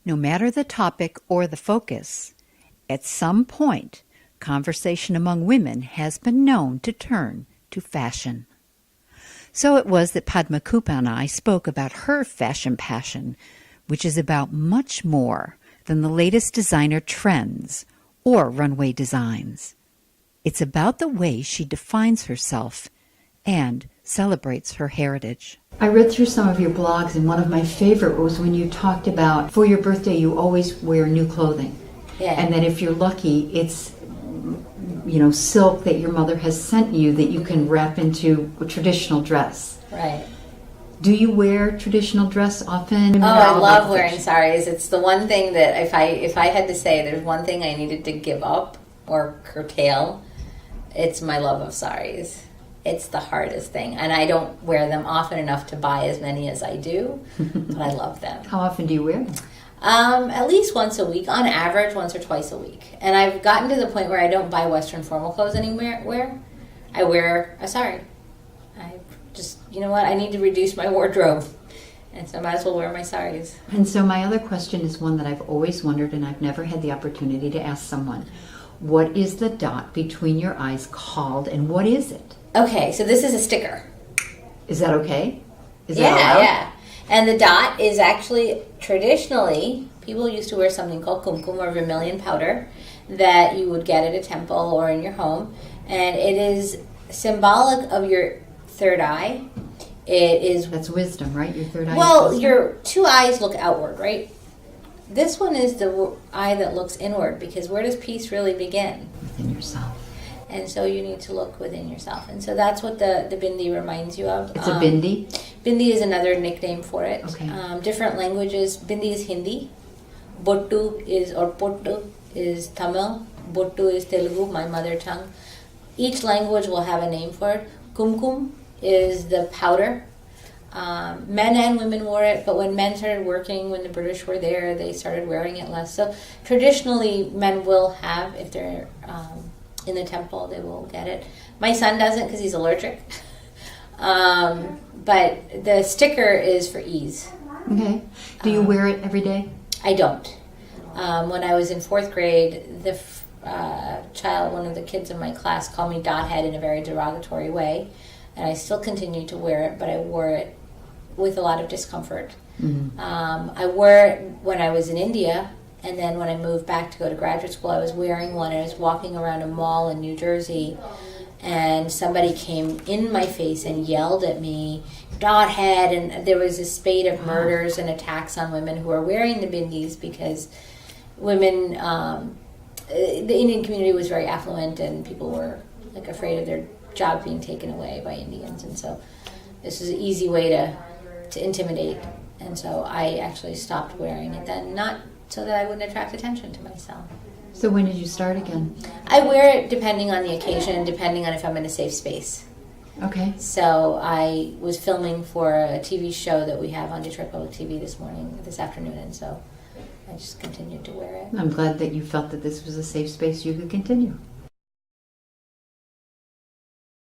No matter the topic or the focus, at some point, conversation among women has been known to turn to fashion. So it was that Padma Kupa and I spoke about her fashion passion, which is about much more than the latest designer trends or runway designs. It's about the way she defines herself and celebrates her heritage. I read through some of your blogs, and one of my favorite was when you talked about for your birthday you always wear new clothing. Yeah. And that if you're lucky, it's silk that your mother has sent you that you can wrap into a traditional dress. Right. Do you wear traditional dress often? Oh, I love wearing saris. It's the one thing that if I had to say there's one thing I needed to give up or curtail, it's my love of saris. It's the hardest thing, and I don't wear them often enough to buy as many as I do, but I love them. How often do you wear them? At least once a week, on average once or twice a week. And I've gotten to the point where I don't buy Western formal clothes anywhere. I wear a sari. I just, I need to reduce my wardrobe, and so I might as well wear my saris. And so my other question is one that I've always wondered, and I've never had the opportunity to ask someone. What is the dot between your eyes called, and what is it? Okay, so this is a sticker. Is that okay? Is that allowed? Yeah. And the dot is actually, traditionally, people used to wear something called kumkum or vermilion powder that you would get at a temple or in your home. And it is symbolic of your third eye. That's wisdom, right? Your third eye. Well, your two eyes look outward, right? This one is the eye that looks inward, because where does peace really begin? Within yourself. And so you need to look within yourself. And so that's what the bindi reminds you of. It's a bindi? Bindi is another nickname for it. Okay. Different languages. Bindi is Hindi. Pottu is Tamil. Bottu is Telugu, my mother tongue. Each language will have a name for it. Kumkum is the powder. Men and women wore it, but when men started working, when the British were there, they started wearing it less. So traditionally, men will have, if they're in the temple, they will get it. My son doesn't because he's allergic. But the sticker is for ease. Okay. Do you wear it every day? I don't. When I was in fourth grade, the one of the kids in my class, called me dothead in a very derogatory way. And I still continue to wear it, but I wore it with a lot of discomfort. Mm-hmm. I wore it when I was in India, and then when I moved back to go to graduate school, I was wearing one, and I was walking around a mall in New Jersey, and somebody came in my face and yelled at me, dothead, and there was a spate of murders and attacks on women who were wearing the bindis because women, the Indian community was very affluent, and people were afraid of their job being taken away by Indians, and so this was an easy way to intimidate, and so I actually stopped wearing it then, not so that I wouldn't attract attention to myself. So when did you start again? I wear it depending on the occasion, depending on if I'm in a safe space. Okay. So I was filming for a TV show that we have on Detroit Public TV this afternoon, and so I just continued to wear it. I'm glad that you felt that this was a safe space you could continue.